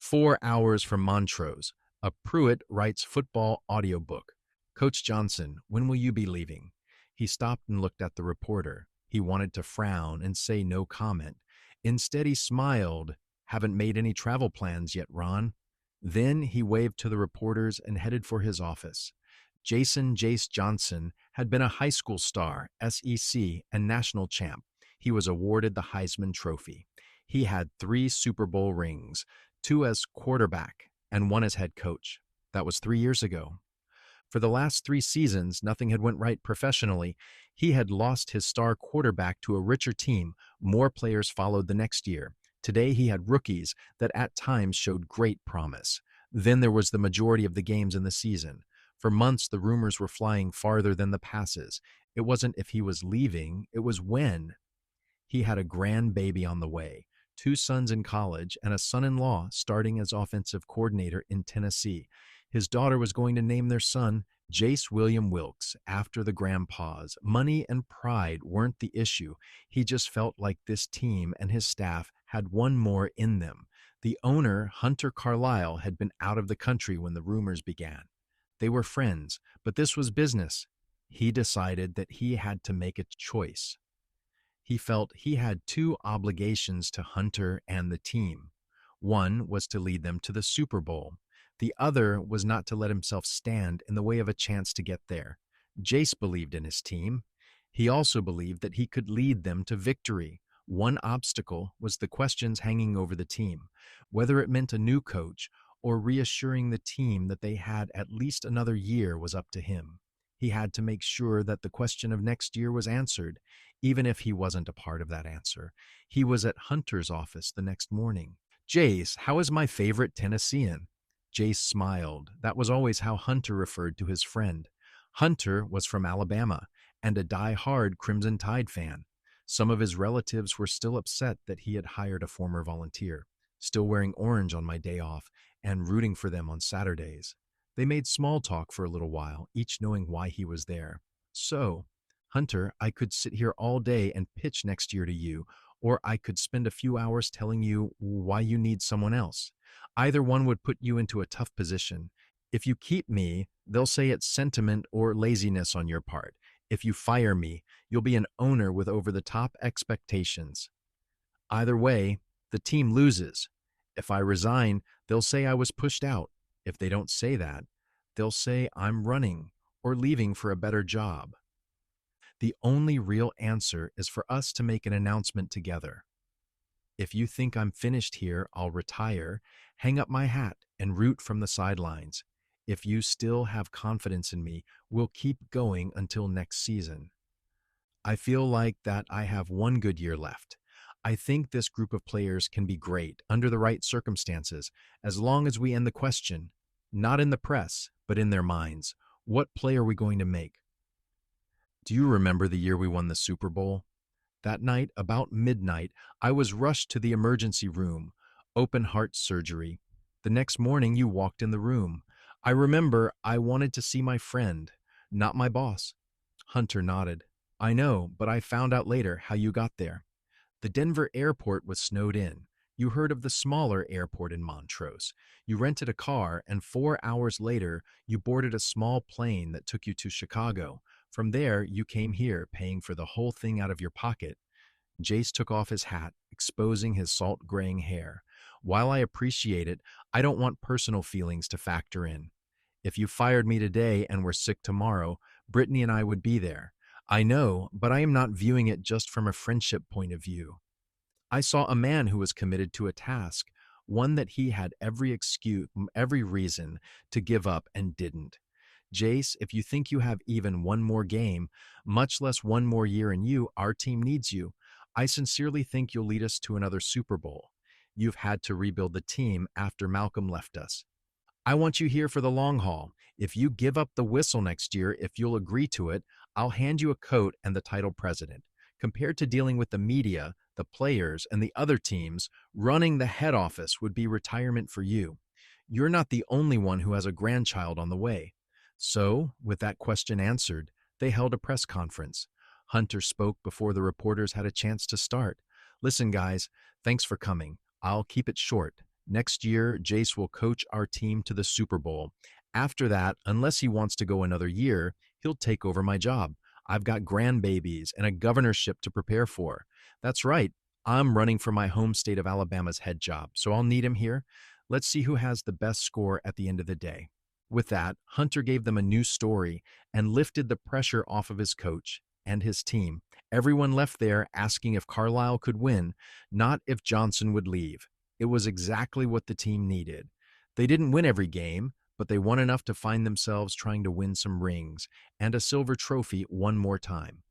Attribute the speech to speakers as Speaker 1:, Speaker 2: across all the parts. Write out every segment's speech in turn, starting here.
Speaker 1: 4 Hours from Montrose, a PruittWrites football audiobook. Coach Johnson, when will you be leaving? He stopped and looked at the reporter. He wanted to frown and say no comment. Instead, he smiled. Haven't made any travel plans yet, Ron. Then he waved to the reporters and headed for his office. Jace Johnson had been a high school star, SEC, and national champ. He was awarded the Heisman Trophy. He had 3 Super Bowl rings, 2 as quarterback and 1 as head coach. That was 3 years ago. For the last 3 seasons, nothing had went right professionally. He had lost his star quarterback to a richer team. More players followed the next year. Today he had rookies that at times showed great promise. Then there was the majority of the games in the season. For months, the rumors were flying farther than the passes. It wasn't if he was leaving, it was when. He had a grandbaby on the way, 2 sons in college, and a son-in-law starting as offensive coordinator in Tennessee. His daughter was going to name their son Jace William Wilkes after the grandpas. Money and pride weren't the issue. He just felt like this team and his staff had one more in them. The owner, Hunter Carlisle, had been out of the country when the rumors began. They were friends, but this was business. He decided that he had to make a choice. He felt he had 2 obligations to Hunter and the team. One was to lead them to the Super Bowl. The other was not to let himself stand in the way of a chance to get there. Jace believed in his team. He also believed that he could lead them to victory. One obstacle was the questions hanging over the team, whether it meant a new coach or reassuring the team that they had at least another year was up to him. He had to make sure that the question of next year was answered, even if he wasn't a part of that answer. He was at Hunter's office the next morning. "Jace, how is my favorite Tennessean?" Jace smiled. That was always how Hunter referred to his friend. Hunter was from Alabama and a die-hard Crimson Tide fan. Some of his relatives were still upset that he had hired a former volunteer, still wearing orange on my day off and rooting for them on Saturdays. They made small talk for a little while, each knowing why he was there. "So, Hunter, I could sit here all day and pitch next year to you, or I could spend a few hours telling you why you need someone else. Either one would put you into a tough position. If you keep me, they'll say it's sentiment or laziness on your part. If you fire me, you'll be an owner with over-the-top expectations. Either way, the team loses. If I resign, they'll say I was pushed out. If they don't say that, they'll say I'm running or leaving for a better job. The only real answer is for us to make an announcement together. If you think I'm finished here, I'll retire, hang up my hat, and root from the sidelines. If you still have confidence in me, we'll keep going until next season. I feel like that I have 1 good year left. I think this group of players can be great under the right circumstances, as long as we end the question, not in the press, but in their minds. What play are we going to make? Do you remember the year we won the Super Bowl? That night, about midnight, I was rushed to the emergency room, open heart surgery. The next morning, you walked in the room. I remember I wanted to see my friend, not my boss. Hunter nodded. I know, but I found out later how you got there. The Denver airport was snowed in. You heard of the smaller airport in Montrose. You rented a car, and 4 hours later, you boarded a small plane that took you to Chicago. From there, you came here, paying for the whole thing out of your pocket. Jace took off his hat, exposing his salt-graying hair. While I appreciate it, I don't want personal feelings to factor in. If you fired me today and were sick tomorrow, Brittany and I would be there. I know, but I am not viewing it just from a friendship point of view. I saw a man who was committed to a task, one that he had every reason to give up and didn't. Jace, if you think you have even 1 more game, much less 1 more year in you, our team needs you. I sincerely think you'll lead us to another Super Bowl. You've had to rebuild the team after Malcolm left us. I want you here for the long haul. If you give up the whistle next year, if you'll agree to it, I'll hand you a coat and the title president. Compared to dealing with the media, the players, and the other teams, running the head office would be retirement for you. You're not the only one who has a grandchild on the way. So, with that question answered, they held a press conference. Hunter spoke before the reporters had a chance to start. Listen, guys, thanks for coming. I'll keep it short. Next year, Jace will coach our team to the Super Bowl. After that, unless he wants to go another year, he'll take over my job. I've got grandbabies and a governorship to prepare for. That's right, I'm running for my home state of Alabama's head job, so I'll need him here. Let's see who has the best score at the end of the day. With that, Hunter gave them a new story and lifted the pressure off of his coach and his team. Everyone left there asking if Carlisle could win, not if Johnson would leave. It was exactly what the team needed. They didn't win every game, but they won enough to find themselves trying to win some rings and a silver trophy one more time.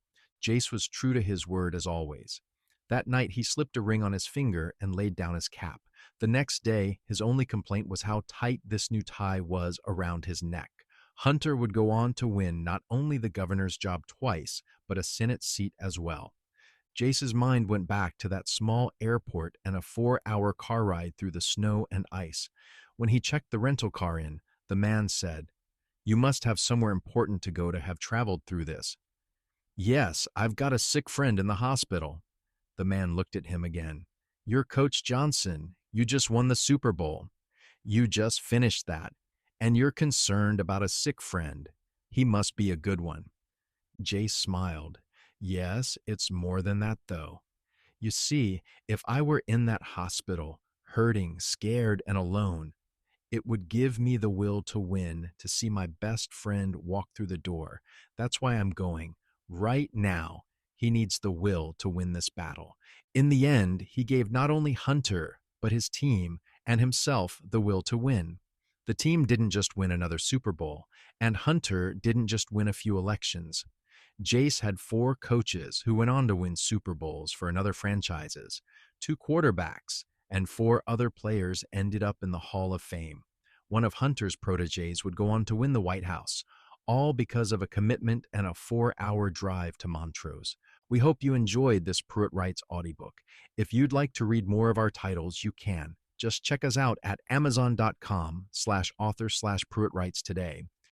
Speaker 1: Jace was true to his word as always. That night, he slipped a ring on his finger and laid down his cap. The next day, his only complaint was how tight this new tie was around his neck. Hunter would go on to win not only the governor's job twice, but a Senate seat as well. Jace's mind went back to that small airport and a 4-hour car ride through the snow and ice. When he checked the rental car in, the man said, "You must have somewhere important to go to have traveled through this." "Yes, I've got a sick friend in the hospital." The man looked at him again. "You're Coach Johnson. You just won the Super Bowl. You just finished that. And you're concerned about a sick friend. He must be a good one." Jace smiled. "Yes, it's more than that, though. You see, if I were in that hospital, hurting, scared, and alone, it would give me the will to win, to see my best friend walk through the door. That's why I'm going. Right now, he needs the will to win this battle." In the end, he gave not only Hunter, but his team and himself the will to win. The team didn't just win another Super Bowl, and Hunter didn't just win a few elections. Jace had 4 coaches who went on to win Super Bowls for another franchises. 2 quarterbacks and 4 other players ended up in the Hall of Fame. One of Hunter's proteges would go on to win the White House, all because of a commitment and a 4-hour drive to Montrose. We hope you enjoyed this PruittWrites audiobook. If you'd like to read more of our titles, you can. Just check us out at amazon.com/author/PruittWrites today.